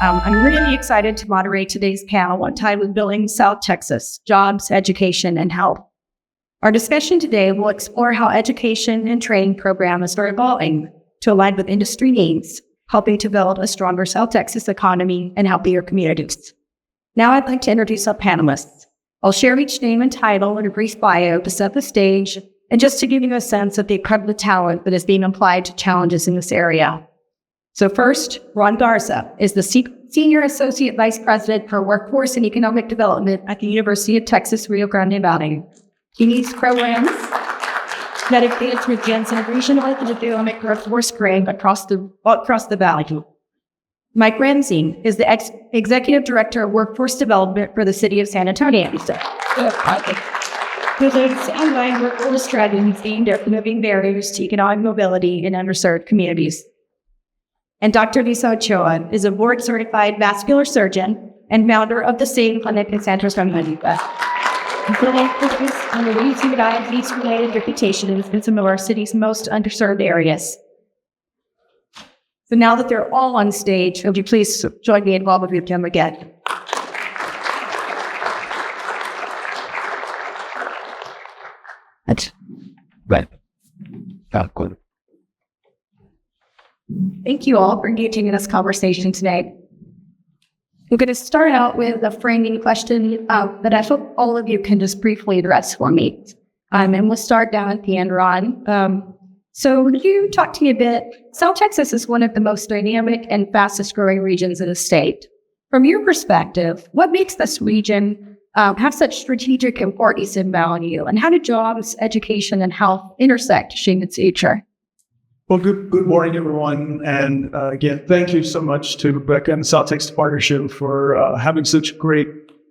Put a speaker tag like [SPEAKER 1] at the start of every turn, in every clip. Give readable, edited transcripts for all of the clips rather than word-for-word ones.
[SPEAKER 1] I'm really excited to moderate today's panel entitled Building South Texas, Jobs, Education, and Health. Our discussion today will explore how education and training programs are evolving to align with industry needs, helping to build a stronger South Texas economy and healthier communities. Now I'd like to introduce our panelists. I'll share each name and title in a brief bio to set the stage and just to give you a sense of the incredible talent that is being applied to challenges in this area. So first, Ron Garza is the Senior Associate Vice President for Workforce and Economic Development at the University of Texas, Rio Grande Valley. He leads programs dedicated to advancing regional and economic workforce growth across the valley. Mike Ramsey is the Executive Director of Workforce Development for the City of San Antonio. Who leads online workforce strategies aimed at removing barriers to economic mobility in underserved communities. And Dr. Lyssa Ochoa is a board-certified vascular surgeon and founder of the same clinic in San Antonio. And the reducing diabetes-related reputations in some of our city's most underserved areas. So now that they're all on stage, would you please join me in welcoming them again? Thank you all for engaging in this conversation today. We're going to start out with a framing question that I hope all of you can just briefly address for me. And we'll start down at the end, Ron. So would you talk to me a bit? South Texas is one of the most dynamic and fastest growing regions in the state. From your perspective, what makes this region have such strategic importance and value? And how do jobs, education, and health intersect to shape its future?
[SPEAKER 2] Well, good morning, everyone. And again, thank you so much to Rebecca and the South Texas Partnership for having such great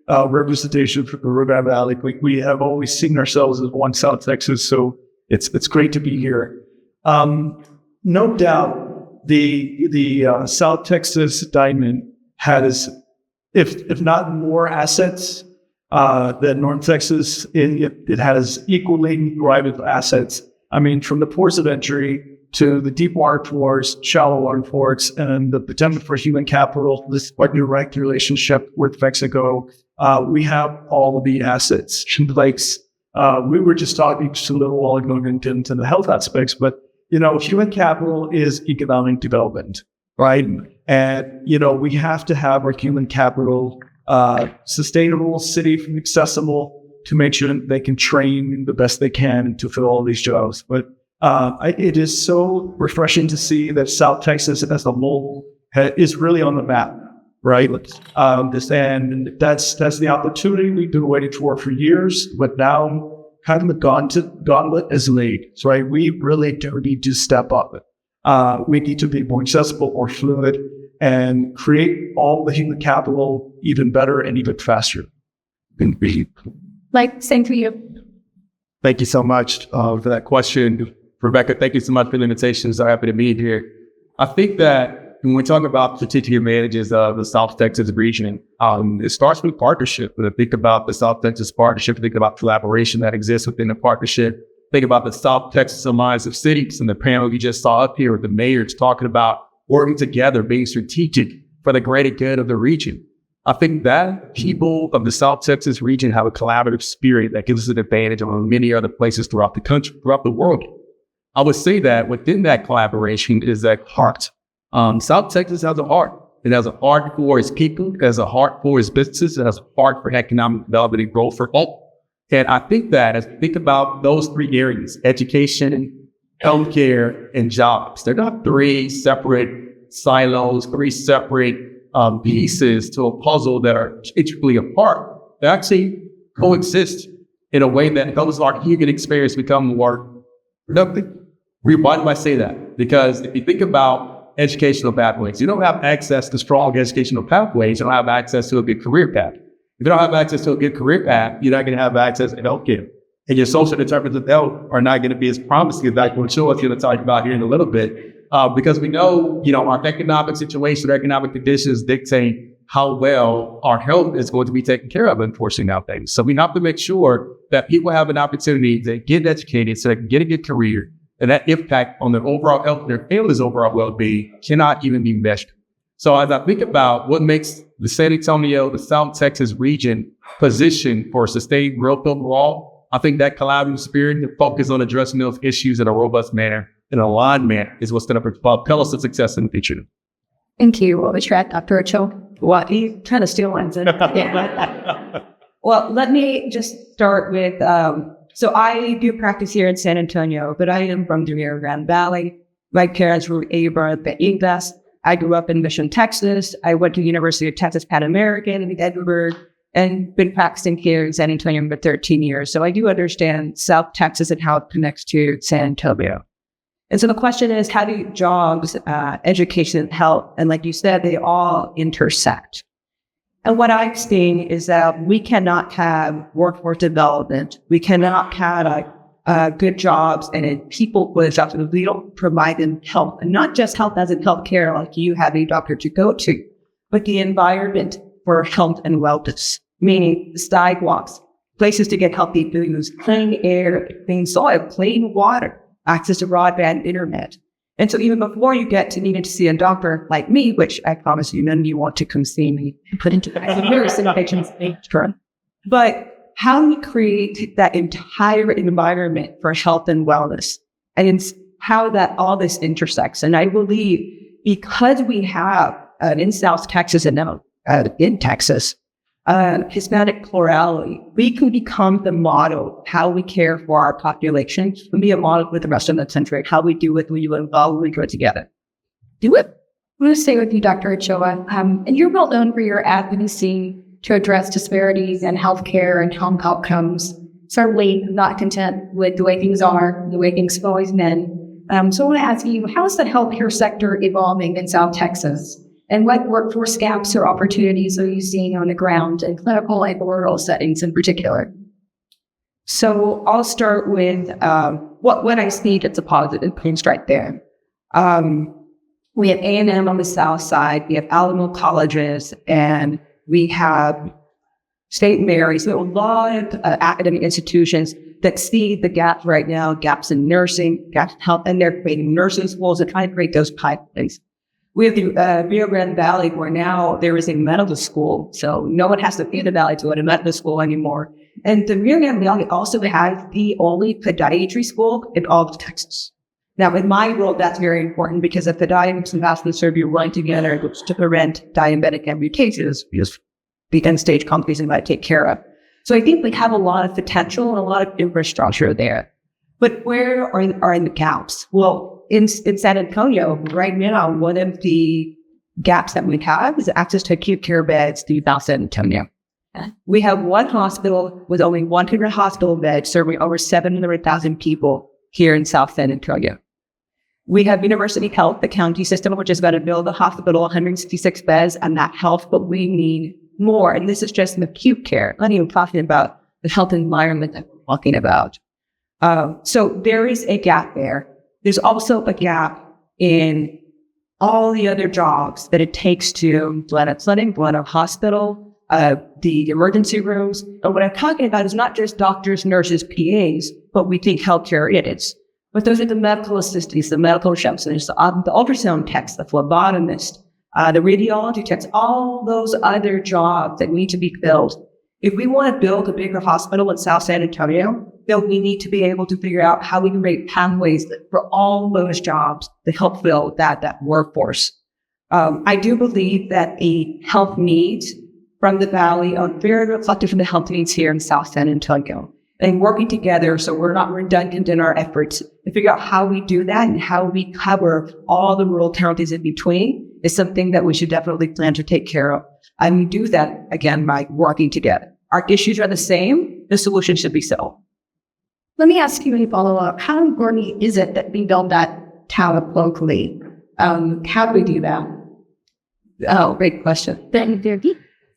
[SPEAKER 2] representation for the Rio Grande Valley. We have always seen ourselves as one South Texas, so it's great to be here. No doubt, the South Texas Diamond has, if not more assets than North Texas, it has equally thriving assets. I mean, from the ports of entry to the deep water ports, shallow water ports, and the potential for human capital, this direct relationship with Mexico, we have all of the assets. Lakes, we were just talking just a little while ago into the health aspects, but human capital is economic development, right? And we have to have our human capital sustainable, safe, and accessible to make sure that they can train the best they can to fill all these jobs. But it is so refreshing to see that South Texas as a whole is really on the map, right? And that's the opportunity we've been waiting for years, but now kind of the gauntlet is laid, right? We really do need to step up. We need to be more accessible, more fluid, and create all the human capital even better and even faster.
[SPEAKER 1] Like, same for you.
[SPEAKER 3] Thank you so much for that question. Rebecca, thank you so much for the invitation. So happy to be here. I think that when we talk about strategic advantages of the South Texas region, it starts with partnership. When I think about the South Texas Partnership, think about collaboration that exists within the partnership. Think about the South Texas Alliance of Cities and the panel you just saw up here with the mayors talking about working together, being strategic for the greater good of the region. I think that people of the South Texas region have a collaborative spirit that gives us an advantage over many other places throughout the country, throughout the world. I would say that within that collaboration is that heart. South Texas has a heart. It has a heart for its people. It has a heart for its businesses. It has a heart for economic development and growth for all. And I think that as we think about those three areas, education, healthcare, and jobs, they're not three separate silos, three separate pieces to a puzzle that are intricately apart. They actually coexist in a way that helps our human experience become more productive. Why do I say that? Because if you think about educational pathways, you don't have access to strong educational pathways, you don't have access to a good career path. If you don't have access to a good career path, you're not going to have access to healthcare. And your social determinants of health are not going to be as promising as Dr. Ochoa is going to talk about here in a little bit. Because we know, our economic situation, economic conditions dictate how well our health is going to be taken care of, unfortunately, nowadays. So we have to make sure that people have an opportunity to get educated so they can get a good career, and that impact on their overall health and their family's overall well-being cannot even be measured. So as I think about what makes the San Antonio, the South Texas region positioned for sustained growth overall, I think that collaborative spirit and focus on addressing those issues in a robust manner, in an aligned manner, is what's going to propel us to success in the future.
[SPEAKER 1] Thank you. What was that, Dr. Ochoa? What? You trying to steal one? Yeah. Well, let me just start with, so I do practice here in San Antonio, but I am from the Rio Grande Valley. My parents were able to invest. I grew up in Mission, Texas. I went to the University of Texas Pan American in Edinburgh and been practicing here in San Antonio for 13 years. So I do understand South Texas and how it connects to San Antonio. And so the question is, how do jobs, education, health, and like you said, they all intersect? And what I've seen is that we cannot have workforce development. We cannot have good jobs and people with jobs if we don't provide them health, and not just health as in healthcare, like you have a doctor to go to, but the environment for health and wellness, meaning sidewalks, places to get healthy foods, clean air, clean soil, clean water, access to broadband internet. And so even before you get to needing to see a doctor like me, which I promise you, none of you want to come see me, put into the very sick patients, but how do we create that entire environment for health and wellness? And it's how that all this intersects. And I believe because we have in South Texas and now in Texas, Hispanic plurality, we can become the model how we care for our population and be a model with the rest of the country, how we do it when you involve, when we go together. Do it. I'm going to stay with you, Dr. Ochoa. And you're well known for your advocacy to address disparities in healthcare and health outcomes. Certainly not content with the way things are, the way things have always been. So I want to ask you, how is the healthcare sector evolving in South Texas? And what workforce gaps or opportunities are you seeing on the ground in clinical and rural settings in particular? So I'll start with what I see that's a positive points right there. We have A&M on the south side, we have Alamo colleges, and we have St. Mary's. So a lot of academic institutions that see the gaps right now, gaps in nursing, gaps in health, and they're creating nursing schools and trying to create those pipelines. We have the Rio Grande Valley, where now there is a medical school, so no one has to be in the valley to go to medical school anymore. And the Rio Grande Valley also has the only podiatry school in all of Texas. Now, in my world, that's very important because if podiatrists and vascular surgery run together to prevent diabetic amputations, because the end-stage companies might take care of. So I think we have a lot of potential and a lot of infrastructure there. But where are the gaps? Well, in San Antonio, right now, one of the gaps that we have is access to acute care beds to South San Antonio. We have one hospital with only 100 hospital beds serving over 700,000 people here in South San Antonio. We have University Health, the county system, which is going to build a hospital, 166 beds, and that helps, but we need more. And this is just an acute care, not even talking about the health environment that we're talking about. So there is a gap there. There's also a gap in all the other jobs that it takes to run a clinic, run a hospital, the emergency rooms. And what I'm talking about is not just doctors, nurses, PAs, but we think healthcare it is. But those are the medical assistants, the medical receptionists, the ultrasound techs, the phlebotomist, the radiology techs, all those other jobs that need to be filled. If we want to build a bigger hospital in South San Antonio, then we need to be able to figure out how we can create pathways for all those jobs to help fill that workforce. I do believe that the health needs from the Valley are very reflective of the health needs here in South San Antonio. And working together so we're not redundant in our efforts to figure out how we do that and how we cover all the rural counties in between is something that we should definitely plan to take care of. And we do that, again, by working together. Our issues are the same. The solution should be solved.
[SPEAKER 4] Let me ask you a follow-up. How important is it that we build that talent locally? How do we do that?
[SPEAKER 1] Oh, great question.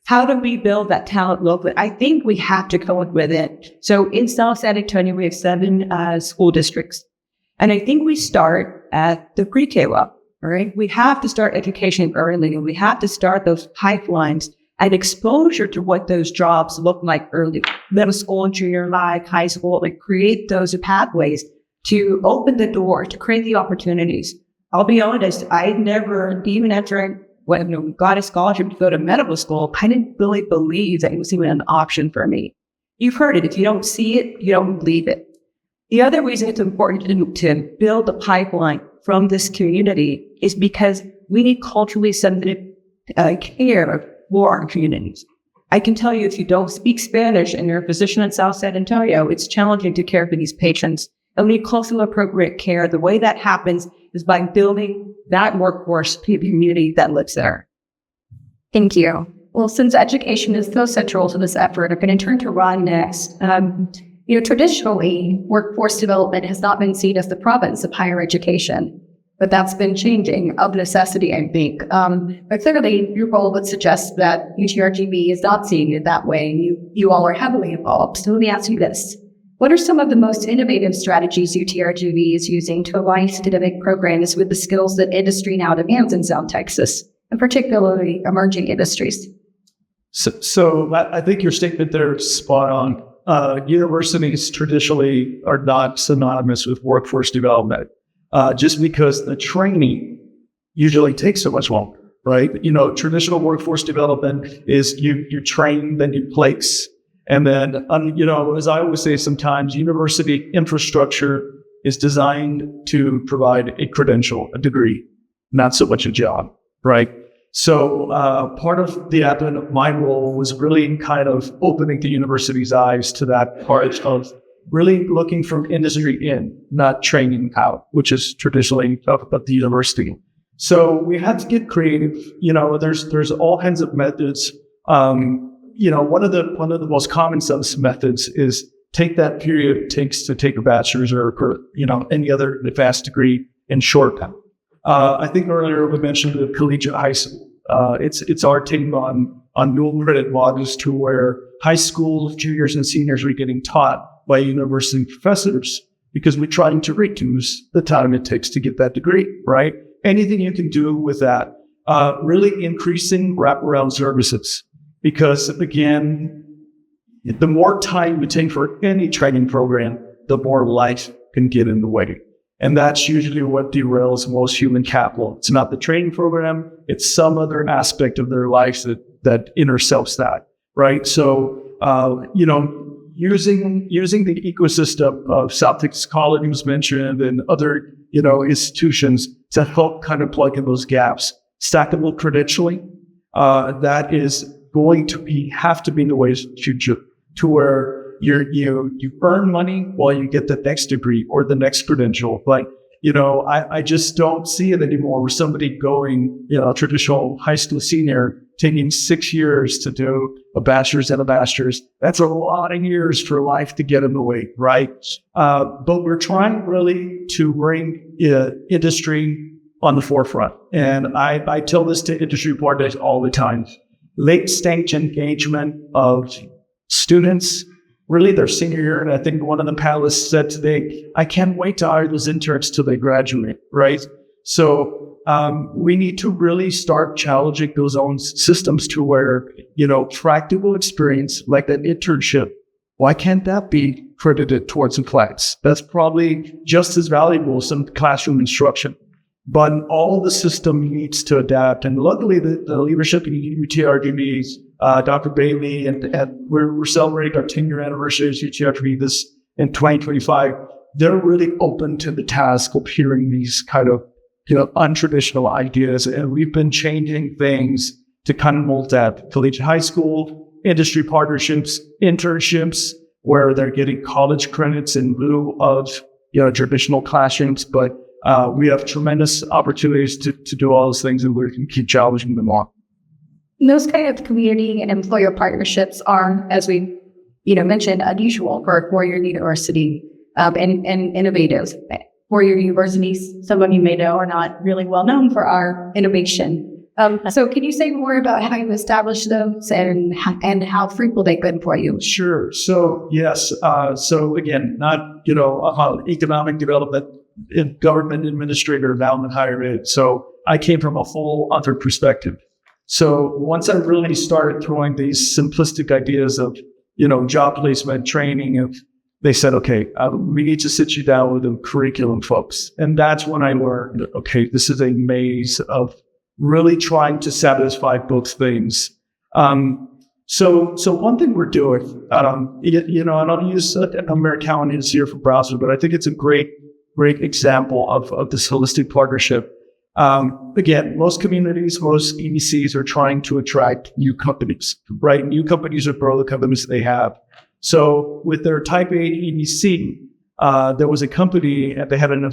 [SPEAKER 1] How do we build that talent locally? I think we have to come up with it. So in South San Antonio, we have 7 school districts. And I think we start at the pre-K level, right? We have to start education early, and we have to start those pipelines and exposure to what those jobs look like early. Middle school, junior high, high school, like create those pathways to open the door, to create the opportunities. I'll be honest, I never, even entering when we got a scholarship to go to medical school, I didn't really believe that it was even an option for me. You've heard it. If you don't see it, you don't believe it. The other reason it's important to build a pipeline from this community is because we need culturally sensitive care for our communities. I can tell you, if you don't speak Spanish and you're a physician in South San Antonio, it's challenging to care for these patients. And we need culturally appropriate care. The way that happens is by building that workforce community that lives there.
[SPEAKER 4] Thank you. Well, since education is so central to this effort, I'm going to turn to Ron next. Traditionally, workforce development has not been seen as the province of higher education, but that's been changing of necessity, I think. But clearly, your role would suggest that UT-RGV is not seeing it that way, and you all are heavily involved. So let me ask you this. What are some of the most innovative strategies UT-RGV is using to align academic programs with the skills that industry now demands in South Texas, and particularly emerging industries?
[SPEAKER 2] So I think your statement there is spot on. Universities traditionally are not synonymous with workforce development, just because the training usually takes so much longer, right? Traditional workforce development is you train, then you place. And then, as I always say sometimes, university infrastructure is designed to provide a credential, a degree, not so much a job, right? So part of the advent of my role was really kind of opening the university's eyes to that part of really looking from industry in, not training out, which is traditionally about the university. So we had to get creative. There's all kinds of methods. One of the most common sense methods is take that period it takes to take a bachelor's or any other advanced degree and shorten. I think earlier we mentioned the collegiate high school. It's our take on dual credit modules to where high school juniors and seniors are getting taught by university professors because we're trying to reduce the time it takes to get that degree, right? Anything you can do with that, really increasing wraparound services. Because again, the more time you take for any training program, the more life can get in the way. And that's usually what derails most human capital. It's not the training program, it's some other aspect of their lives that intercepts that, right? So, using the ecosystem of South Texas College was mentioned and other, institutions to help kind of plug in those gaps. Stackable credentialing, that is going to have to be the ways to where you earn money while you get the next degree or the next credential. But, I just don't see it anymore where somebody going, traditional high school senior taking 6 years to do a bachelor's and a master's. That's a lot of years for life to get in the way, right? But we're trying really to bring industry on the forefront. And I tell this to industry partners all the time. Late stage engagement of students, really their senior year. And I think one of the panelists said today, I can't wait to hire those interns till they graduate, right? So we need to really start challenging those own systems to where, practical experience like an internship, why can't that be credited towards a class? That's probably just as valuable as some classroom instruction. But all the system needs to adapt. And luckily, the leadership in UT-RGV, Dr. Bailey, and we're celebrating our 10-year anniversary as UT-RGV this in 2025. They're really open to the task of hearing these kind of untraditional ideas. And we've been changing things to kind of mold that. Collegiate high school, industry partnerships, internships, where they're getting college credits in lieu of traditional classrooms. But we have tremendous opportunities to do all those things, and we can keep challenging them on.
[SPEAKER 4] Those kind of community and employer partnerships are, as we mentioned, unusual for a four-year university and innovative. Four-year universities, some of you may know, are not really well known for our innovation. So can you say more about how you established those and how fruitful they've been for you?
[SPEAKER 2] Sure. So, yes. So again, not, economic development in government administrator now in higher ed. So I came from a full other perspective. So once I really started throwing these simplistic ideas of, job placement, training, and they said, okay, we need to sit you down with the curriculum folks. And that's when I learned, okay, this is a maze of really trying to satisfy both things. So one thing we're doing, and I'll use Americans here for browser, but I think it's a great example of this holistic partnership. Again, most communities, most EDCs are trying to attract new companies, right? New companies or grow the companies they have. So with their Type A EDC, there was a company and they had an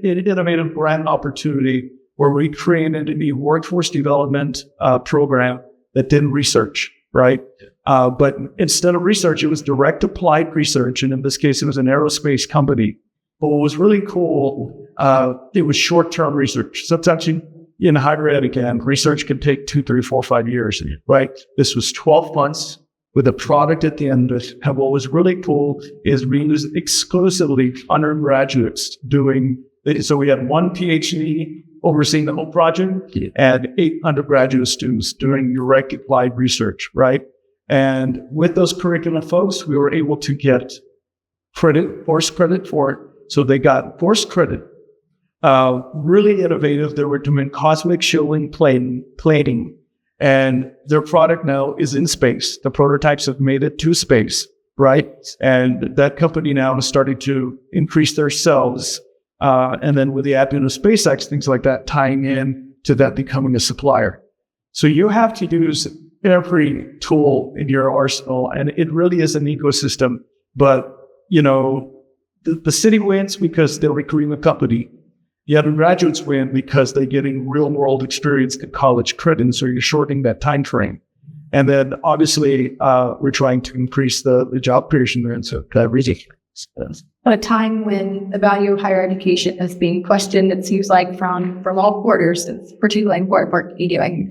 [SPEAKER 2] innovative brand opportunity where we created a workforce development program that did research, right? But instead of research, it was direct applied research. And in this case, it was an aerospace company. But what was really cool, it was short-term research. Sometimes in higher ed, again, research can take 2, 3, 4, 5 years, right? This was 12 months with a product at the end of it. And what was really cool is we used exclusively undergraduates doing, so we had 1 PhD overseeing the whole project and 8 undergraduate students doing direct applied research, right? And with those curriculum folks, we were able to get course credit for it. So they got course credit. Really innovative. They were doing cosmic shielding plating. And their product now is in space. The prototypes have made it to space, right? And that company now is starting to increase their sales. And then with the advent of SpaceX, things like that, tying in to that becoming a supplier. So you have to use every tool in your arsenal, and it really is an ecosystem. But, the city wins because they're recruiting a company. The undergraduates win because they're getting real world experience in college credits, so you're shortening that time frame. And then obviously, we're trying to increase the job creation there. And so really,
[SPEAKER 4] a time when the value of higher education is being questioned, it seems like from all quarters, it's particularly important work you're doing.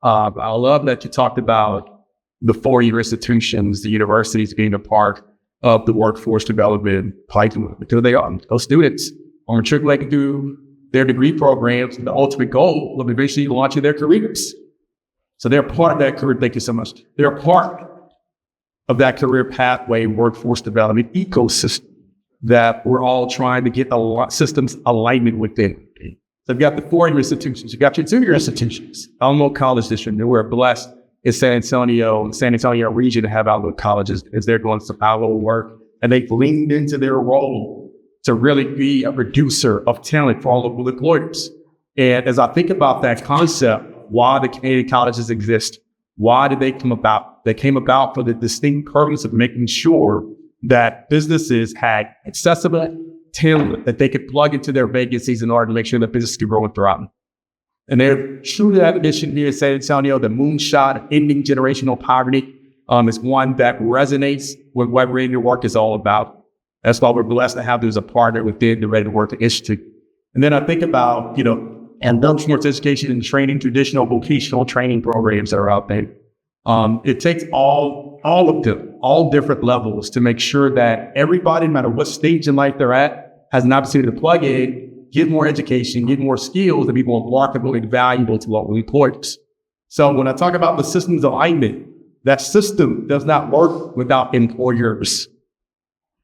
[SPEAKER 3] I love that you talked about the 4-year institutions, the universities being a part of the workforce development pipeline, because they are. Those students are matriculating through their degree programs, and the ultimate goal of eventually launching their careers. So they're part of that career. Thank you so much. They're part of that career pathway workforce development ecosystem that we're all trying to get systems alignment within. So you've got the 4-year institutions, you've got your 2-year institutions, Alamo College District, and we're blessed in San Antonio region to have Alamo colleges as they're doing some Alamo work, and they've leaned into their role to really be a producer of talent for all local employers. And as I think about that concept, why the community colleges exist, why did they come about? They came about for the distinct purpose of making sure that businesses had accessible talent that they could plug into their vacancies in order to make sure that business could grow and thrive. And they're true to that mission here in San Antonio. The moonshot of ending generational poverty is one that resonates with what Ready to Work is all about. That's why we're blessed to have them as a partner within the Ready to Work Institute. And then I think about, and workforce education and training, traditional vocational training programs that are out there. It takes all of them, all different levels, to make sure that everybody, no matter what stage in life they're at, has an opportunity to plug in, get more education, get more skills, and be more marketable and valuable to local employers. So when I talk about the systems alignment, that system does not work without employers.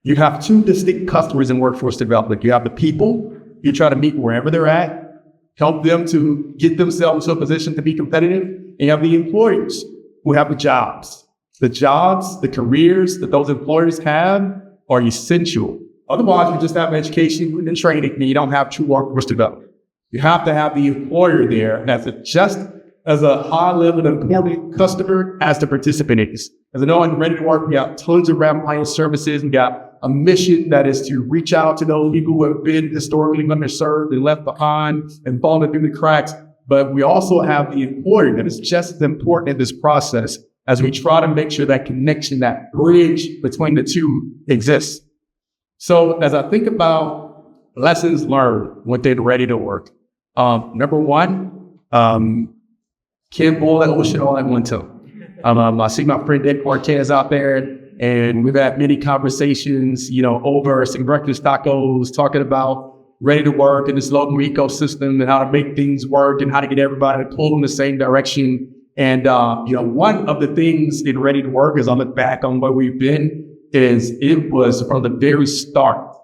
[SPEAKER 3] You have 2 distinct customers in workforce development. You have the people you try to meet wherever they're at, help them to get themselves to a position to be competitive, and you have the employers who have the jobs. The jobs, the careers that those employers have are essential. Otherwise, you just have education and training, and you don't have true workforce development. You have to have the employer there just as a high-level important customer as the participant is. As I know in Ready to Work, we got tons of Ramsey services. We got a mission that is to reach out to those people who have been historically underserved and left behind and fallen through the cracks. But we also have the employer that is just as important in this process as we try to make sure that connection, that bridge between the two exists. So as I think about lessons learned when they're Ready to Work, number one, can't boil that ocean all at one time. I see my friend Ed Cortez out there, and we've had many conversations, over some breakfast tacos, talking about Ready to Work and this local ecosystem and how to make things work and how to get everybody to pull in the same direction. And, one of the things in Ready to Work, as I look back on where we've been, is it was from the very start,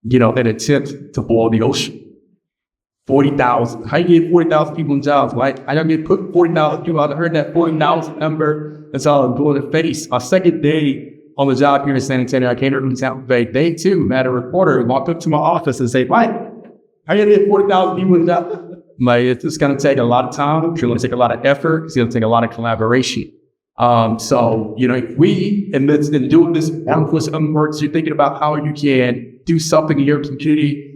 [SPEAKER 3] an attempt to boil the ocean. 40,000. How you get 40,000 people in jobs, right? I don't get put 40,000 people out. I heard that 40,000 number. That's all I'm blue in the face. My second day on the job here in San Antonio, I came to Tampa Bay. Day two, I had a reporter walk up to my office and say, Mike, how you gonna get 40,000 people in jobs? Like, it's just going to take a lot of time. It's going to take a lot of effort. It's going to take a lot of collaboration. So, if we, and doing this workforce works, you're thinking about how you can do something in your community.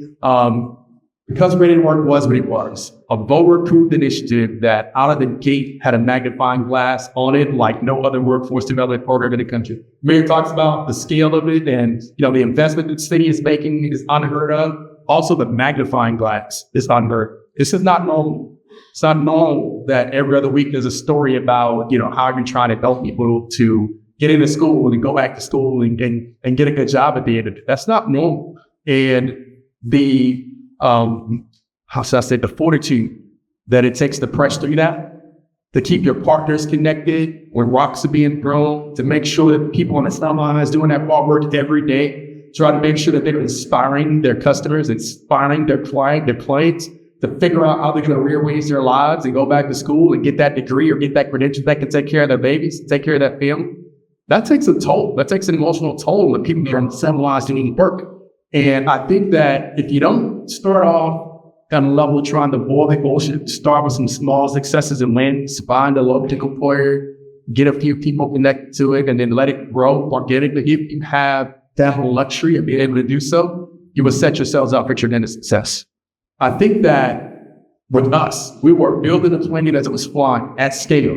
[SPEAKER 3] Because Ready to Work was what it was, a voter-approved initiative that out of the gate had a magnifying glass on it like no other workforce development program in the country. Mayor talks about the scale of it and, the investment that the city is making is unheard of. Also, the magnifying glass is unheard. This is not normal. It's not normal that every other week there's a story about, how you're trying to help people to get into school and go back to school and get a good job at the end of it. That's not normal. And the, the fortitude that it takes to press through that, to keep your partners connected when rocks are being thrown, to make sure that people on the front lines doing that hard work every day, try to make sure that they're inspiring their customers, inspiring their clients, to figure out how they're going to rearrange their lives and go back to school and get that degree or get that credential that can take care of their babies, take care of that family. That takes a toll. That takes an emotional toll when people are incentivized to need work. And I think that if you don't start off at a level trying to boil the ocean, start with some small successes and wins, find a local employer, get a few people connected to it, and then let it grow organically. If you have that luxury of being able to do so, you will set yourselves up for tremendous success. I think that with us, we were building a plane as it was flying at scale.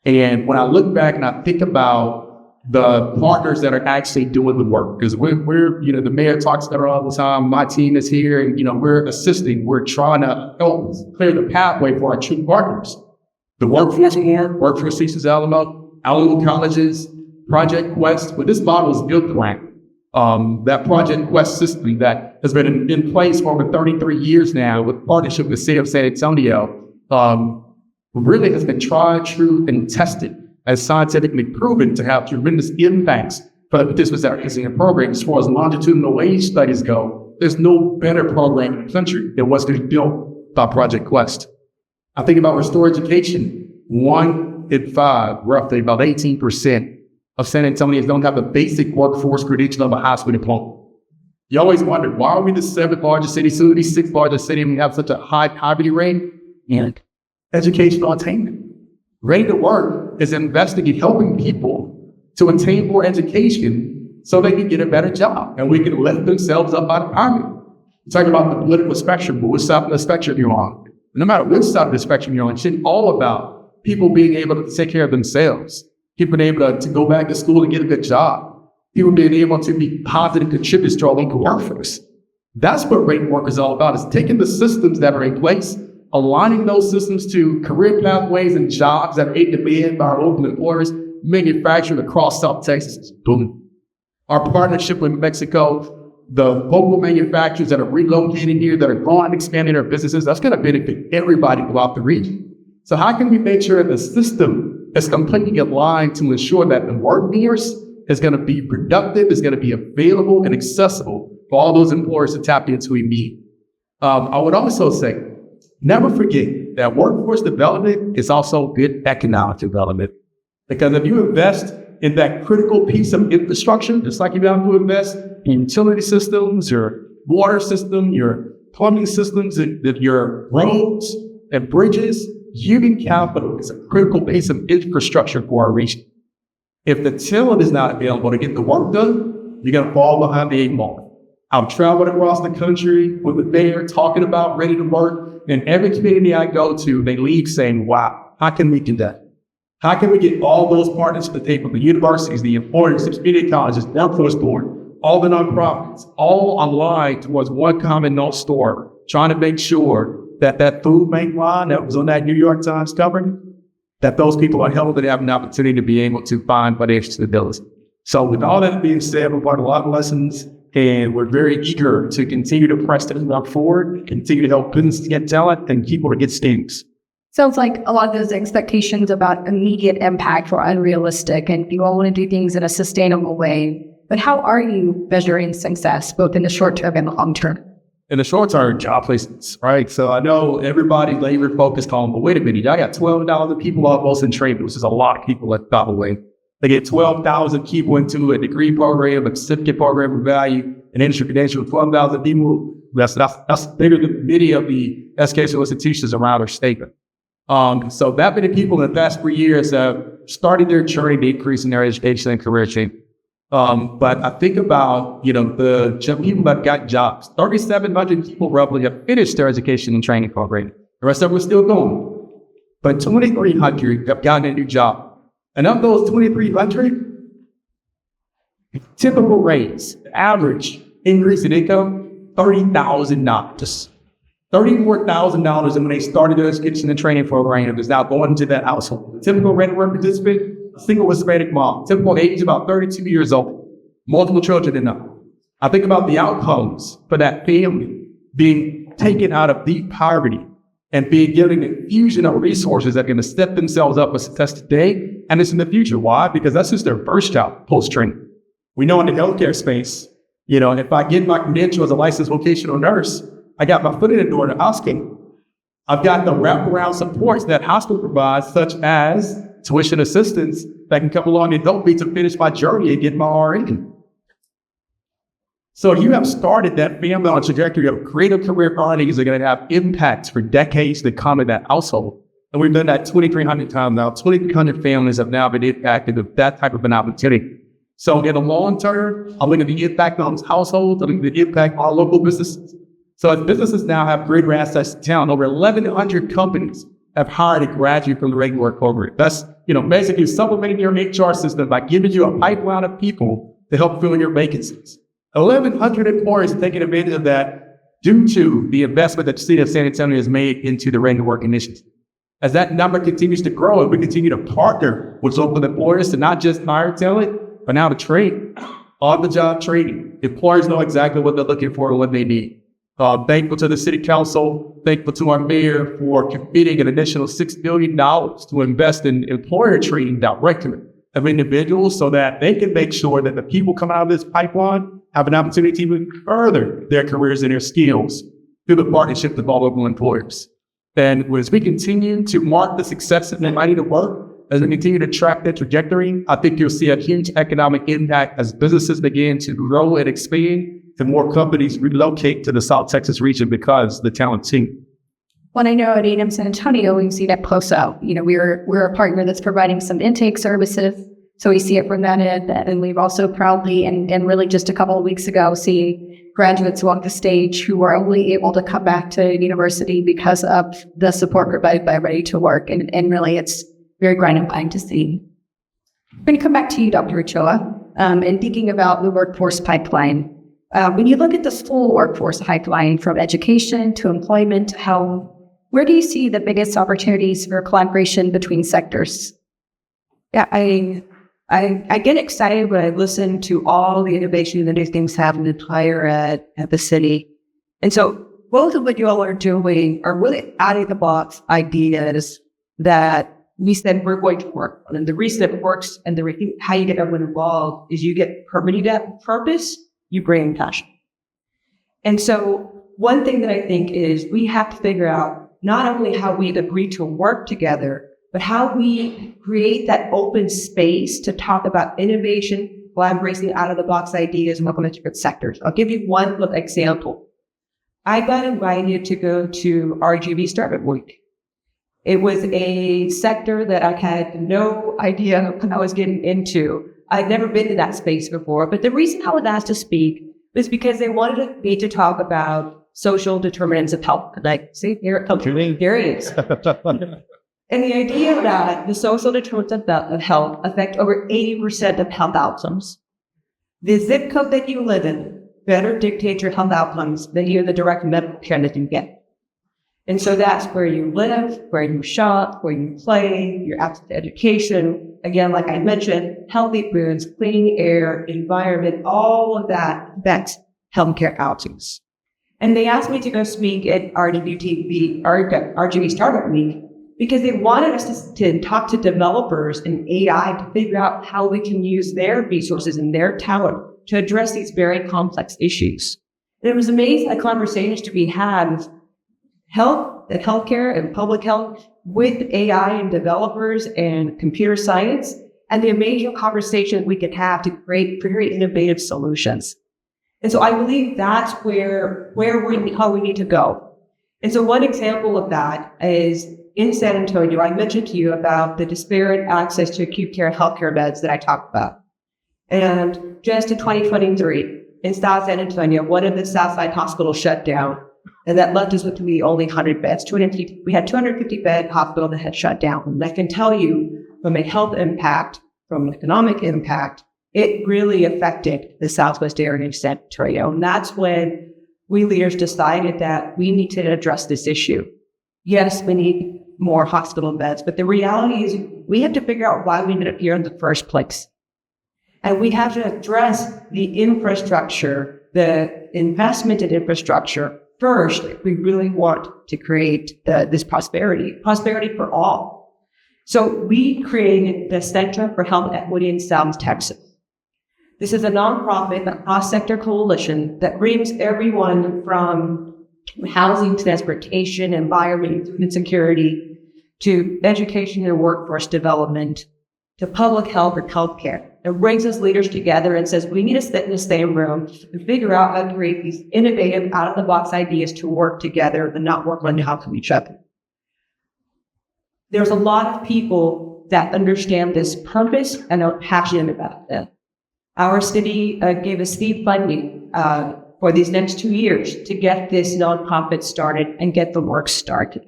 [SPEAKER 3] And when I look back and I think about the partners that are actually doing the work, because we're the mayor talks about it all the time. My team is here and, we're assisting. We're trying to help clear the pathway for our true partners. The Workforce Teachers Alamo Colleges, Project Quest, but this model is built around. That Project Quest system that has been in place for over 33 years now with partnership with the city of San Antonio, really has been tried, true, and tested as scientifically proven to have tremendous impacts for the participants that are using the program. As far as longitudinal wage studies go, there's no better program in the country than what's been built by Project Quest. I think about Restore Education. 1 in 5, roughly about 18%, of San Antonians don't have a basic workforce credential of a high school diploma. You always wonder, why are we the 7th largest city, soon to be 6th largest city, and we have such a high poverty rate? And educational attainment. Ready to Work is investing in helping people to attain more education so they can get a better job and we can lift themselves up out of poverty. We're talking about the political spectrum, but which side of the spectrum you're on. No matter which side of the spectrum you're on, it's all about people being able to take care of themselves. People being able to go back to school and get a good job. People being able to be positive contributors to our local workforce. That's what Ready to Work is all about, is taking the systems that are in place, aligning those systems to career pathways and jobs that are in demand by our local employers, manufacturing across South Texas. Boom. Our partnership with Mexico, the local manufacturers that are relocating here, that are growing and expanding their businesses, that's going to benefit everybody throughout the region. So how can we make sure the system is completely aligned to ensure that the workforce is going to be productive, is going to be available and accessible for all those employers to tap into immediately? I would also say, never forget that workforce development is also good economic development. Because if you invest in that critical piece of infrastructure, just like you have to invest in utility systems, your water system, your plumbing systems, your roads and bridges, human capital is a critical piece of infrastructure for our region. If the talent is not available to get the work done, you're going to fall behind the 8 ball. I've traveled across the country with the mayor talking about Ready to Work, and every community I go to, they leave saying, wow, how can we do that? How can we get all those partners to the table, the universities, the employers, the community colleges, the workforce board, all the nonprofits, all aligned towards one common North Star, trying to make sure that food bank line that was on that New York Times cover, that those people are held to have an opportunity to be able to find financial stability. So with all that being said, we've learned a lot of lessons, and we're very eager to continue to press the rock forward, continue to help businesses get talent and people to get stamps.
[SPEAKER 4] Sounds like a lot of those expectations about immediate impact are unrealistic, and you all want to do things in a sustainable way. But how are you measuring success, both in the short term and the long term?
[SPEAKER 3] in the short term, job placements, right? So I know everybody labor focused on, but wait a minute, I got 12,000 people almost in training, which is a lot of people at top way. They get 12,000 people into a degree program, a certificate program of value, an industry credential, 12,000 people. That's bigger than many of the educational institutions around our state. So that many people in the past 3 years have started their journey to increase in their education and career change. But I think about, the people that got jobs. 3,700 people roughly have finished their education and training program. The rest of them are still going. But 2,300 have gotten a new job. And of those 2,300, typical rates, average increase in income, $30,000. $34,000 when they started their education and training program is now going into that household. The typical rent work participant, a single Hispanic mom, typical age about 32 years old, multiple children enough. I think about the outcomes for that family being taken out of deep poverty and being given an infusion of resources that are going to set themselves up for success today and it's in the future. Why? Because that's just their first job post-training. We know in the healthcare space, if I get my credential as a licensed vocational nurse, I got my foot in the door to hospital. I've got the wraparound supports that hospital provides, such as tuition assistance that can come along and help me to finish my journey and get my RN. So you have started that family on a trajectory of creative career earnings that are going to have impacts for decades to come in that household. And we've done that 2,300 times now. 2,300 families have now been impacted with that type of an opportunity. So in the long term, I'm looking at the impact on households, I'm looking at the impact on local businesses. So as businesses now have greater access to talent, over 1,100 companies have hired a graduate from the regular work program. That's, basically supplementing your HR system by giving you a pipeline of people to help fill your vacancies. 1,100 employers are taking advantage of that due to the investment that the city of San Antonio has made into the regular work initiative. As that number continues to grow and we continue to partner with local employers to not just hire talent, but now to train, on-the-job training. Employers know exactly what they're looking for and what they need. Thankful to the city council, thankful to our mayor for committing an additional $6 billion to invest in employer training directly of individuals so that they can make sure that the people coming out of this pipeline have an opportunity to further their careers and their skills through the partnership with all local employers. And as we continue to mark the success of the Mighty to Work, as we continue to track that trajectory, I think you'll see a huge economic impact as businesses begin to grow and expand and more companies relocate to the South Texas region because the talent team.
[SPEAKER 4] Well, I know at A&M San Antonio, we see that close out. We're a partner that's providing some intake services. So we see it from that end. And we've also proudly, and really just a couple of weeks ago, see graduates walk the stage who are only able to come back to university because of the support provided by Ready to Work. And really, it's very gratifying to see. I'm going to come back to you, Dr. Ochoa, and thinking about the workforce pipeline. When you look at the full workforce pipeline from education to employment to health, where do you see the biggest opportunities for collaboration between sectors?
[SPEAKER 1] Yeah, I get excited when I listen to all the innovation that these things happening higher at the city. And so both of what you all are doing are really out of the box ideas that we said we're going to work on. And the reason it works and how you get everyone involved is you get permitting that purpose, you bring passion. And so one thing that I think is we have to figure out not only how we agree to work together, but how we create that open space to talk about innovation, collaboration, out of the box ideas, and working with different sectors. I'll give you one little example. I got invited to go to RGV Startup Week. It was a sector that I had no idea what I was getting into. I'd never been in that space before, but the reason I was asked to speak was because they wanted me to talk about social determinants of health. Like, see, here it comes. Here it is. And the idea that the social determinants of health affect over 80% of health outcomes. The zip code that you live in better dictates your health outcomes than the direct medical care that you get. And so that's where you live, where you shop, where you play, your access to education. Again, like I mentioned, healthy foods, clean air, environment, all of that affects healthcare outcomes. And they asked me to go speak at RGV Startup Week because they wanted us to talk to developers and AI to figure out how we can use their resources and their talent to address these very complex issues.
[SPEAKER 5] There was amazing conversations to be had with healthcare and public health with AI and developers and computer science, and the amazing conversations we could have to create very innovative solutions. And so I believe that's how we need to go. And so one example of that is in San Antonio. I mentioned to you about the disparate access to acute care healthcare beds that I talked about. And just in 2023, in South San Antonio, one of the Southside hospitals shut down, and that left us with only 100 beds. We had 250-bed hospital that had shut down. And I can tell you, from a health impact, from an economic impact, it really affected the Southwest area of San Antonio. And that's when we leaders decided that we need to address this issue. Yes, we need more hospital beds, but the reality is we have to figure out why we ended up here in the first place. And we have to address the infrastructure, the investment in infrastructure first if we really want to create this prosperity for all. So we created the Center for Health Equity in South Texas. This is a nonprofit, a cross-sector coalition that brings everyone from housing, transportation, environment, food and security, to education and workforce development, to public health or healthcare. It brings us leaders together and says, we need to sit in the same room and figure out how to create these innovative, out-of-the-box ideas to work together and not work on top of each other. There's a lot of people that understand this purpose and are passionate about it. Our city gave us seed funding for these next 2 years to get this nonprofit started and get the work started.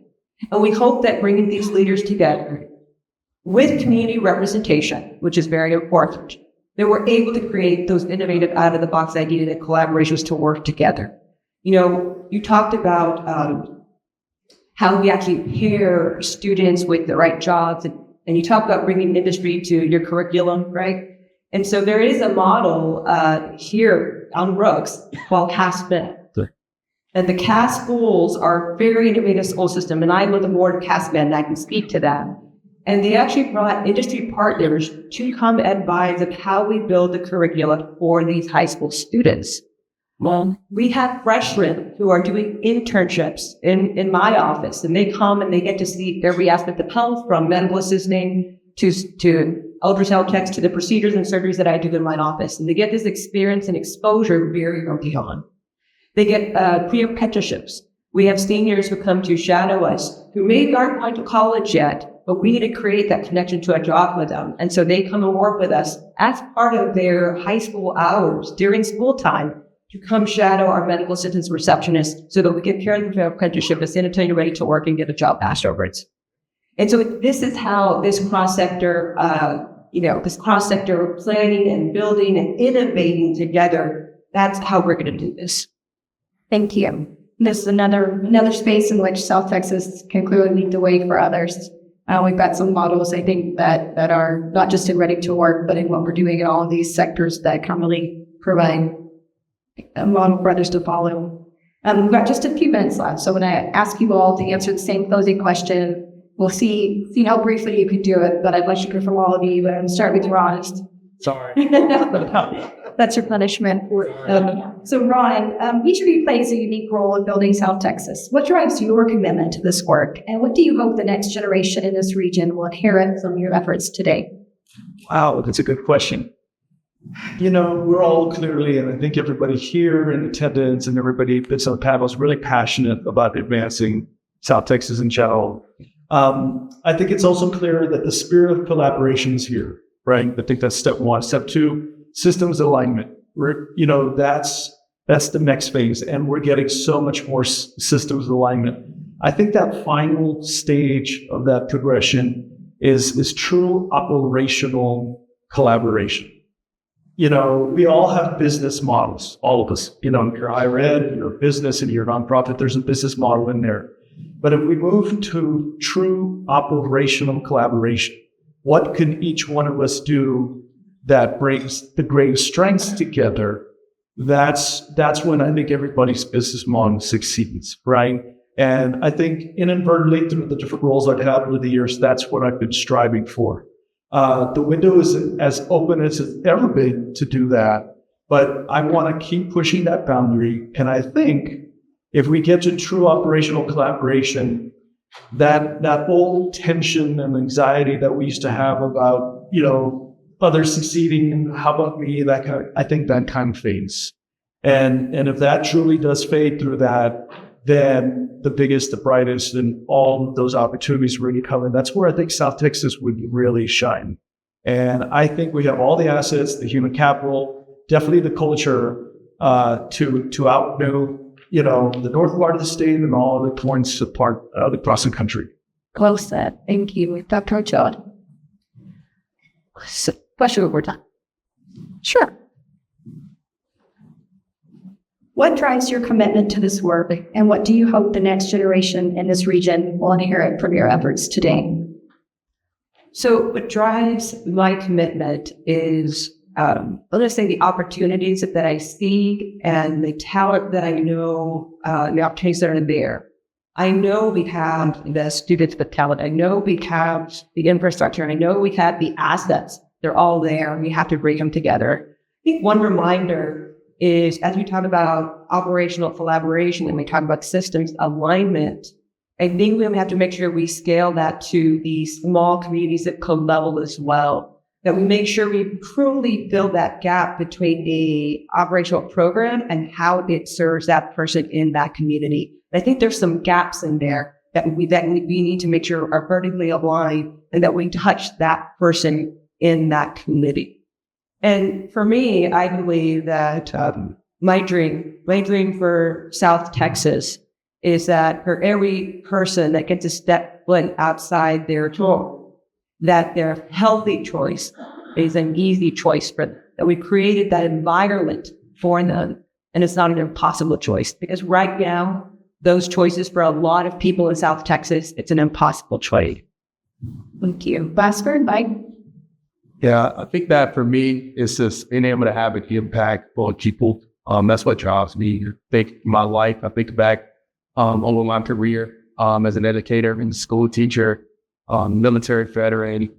[SPEAKER 5] And we hope that bringing these leaders together with community representation, which is very important, that we're able to create those innovative out-of-the-box ideas and collaborations to work together. You know, you talked about how we actually pair students with the right jobs, and you talk about bringing industry to your curriculum, right? And so there is a model here on Rooks called CASP. And the CAS schools are a very innovative school system, and I'm on the board of CASP, and I can speak to that. And they actually brought industry partners to come advise of how we build the curriculum for these high school students. Well, we have freshmen who are doing internships in my office, and they come and they get to see every aspect of health, from medical assisting to ultrasound techs to the procedures and surgeries that I do in my office. And they get this experience and exposure very early on. They get pre-apprenticeships. We have seniors who come to shadow us who maybe aren't going to college yet, but we need to create that connection to a job with them. And so they come and work with us as part of their high school hours during school time to come shadow our medical assistants receptionists so that we can pair them to an apprenticeship as soon as you're ready to work and get a job afterwards. And so this is how this cross-sector, this cross-sector planning and building and innovating together, that's how we're going to do this.
[SPEAKER 4] Thank you. This is another space in which South Texas can clearly lead the way for others. We've got some models, I think, that are not just in ready to work, but in what we're doing in all of these sectors that can really provide a model for others to follow. We've got just a few minutes left, so when I ask you all to answer the same closing question, we'll see how briefly you can do it, but I'd like to hear from all of you, and start with Ron.
[SPEAKER 3] Sorry.
[SPEAKER 4] That's your punishment. So Ron, each of you plays a unique role in building South Texas. What drives your commitment to this work? And what do you hope the next generation in this region will inherit from your efforts today?
[SPEAKER 2] Wow, that's a good question. You know, we're all clearly, and I think everybody here in attendance and everybody that's on the panel is really passionate about advancing South Texas in general. I think it's also clear that the spirit of collaboration is here, right? I think that's step one. Step two, systems alignment. That's the next phase, and we're getting so much more systems alignment. I think that final stage of that progression is true operational collaboration. You know, we all have business models, all of us. You know, you're higher ed, you're a business, and you're a nonprofit, there's a business model in there. But if we move to true operational collaboration, what can each one of us do that brings the greatest strengths together? That's when I think everybody's business model succeeds, right? And I think inadvertently through the different roles I've had over the years, that's what I've been striving for. The window is as open as it's ever been to do that. But I want to keep pushing that boundary. And I think if we get to true operational collaboration, that old tension and anxiety that we used to have about, others succeeding, how about me, I think that kind of fades. And if that truly does fade through that, then the biggest, the brightest, and all of those opportunities really come in. That's where I think South Texas would really shine. And I think we have all the assets, the human capital, definitely the culture to outdo, the north part of the state and all other points across the country.
[SPEAKER 4] Well said. Thank you, Dr. Ochoa. Question over time. Sure.
[SPEAKER 1] What drives your commitment to this work, and what do you hope the next generation in this region will inherit from your efforts today?
[SPEAKER 5] So what drives my commitment is, let's say, the opportunities that I see and the talent that I know, the opportunities that are there. I know we have the students with talent. I know we have the infrastructure. I know we have the assets. They're all there. We have to bring them together. I think one reminder is, as we talk about operational collaboration and we talk about systems alignment, I think we have to make sure we scale that to the small communities at code level as well, that we make sure we truly fill that gap between the operational program and how it serves that person in that community. I think there's some gaps in there that we need to make sure are vertically aligned and that we touch that person in that community. And for me, I believe that my dream for South Texas is that for every person that gets to step foot outside their door, that their healthy choice is an easy choice for them, that we created that environment for them. And it's not an impossible choice, because right now, those choices for a lot of people in South Texas, it's an impossible choice.
[SPEAKER 1] Thank you. Basford, Mike?
[SPEAKER 3] Yeah, I think that for me, it's just being able to have an impact on people. That's what drives me. I think my life, I think back over my career as an educator and school teacher, military veteran.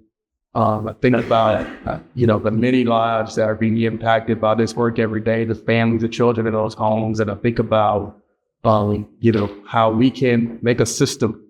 [SPEAKER 3] I think about, the many lives that are being impacted by this work every day, the families, the children in those homes. And I think about, how we can make a system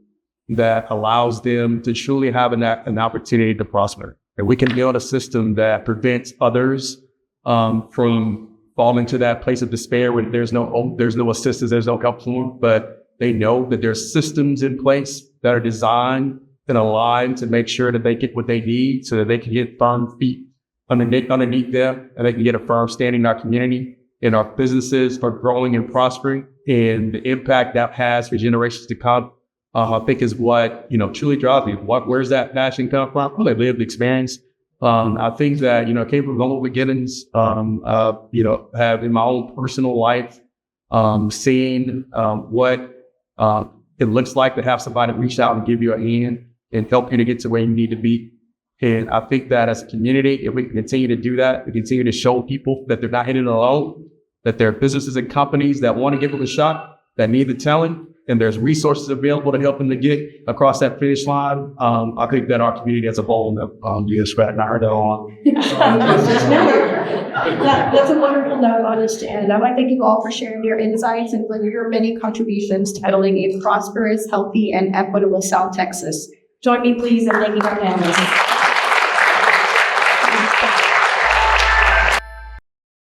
[SPEAKER 3] that allows them to truly have an opportunity to prosper. And we can build a system that prevents others from falling to that place of despair where there's no hope, there's no assistance, there's no help for them. But they know that there's systems in place that are designed and aligned to make sure that they get what they need so that they can get firm feet underneath them, and they can get a firm standing in our community, in our businesses, for growing and prospering. And the impact that has for generations to come, I think is what, truly drives me. Where's that passion come from? Well, lived experience. I think that, came from humble beginnings, have in my own personal life, seeing what it looks like to have somebody reach out and give you a hand and help you to get to where you need to be. And I think that as a community, if we can continue to do that, we continue to show people that they're not in it alone, that there are businesses and companies that want to give them a shot, that need the talent, and there's resources available to help them to get across that finish line. I think that our community as a whole, yes, right now,
[SPEAKER 1] That's a wonderful note on this to end. I want to thank you all for sharing your insights and for your many contributions to building a prosperous, healthy, and equitable South Texas. Join me, please, in thanking our panelists.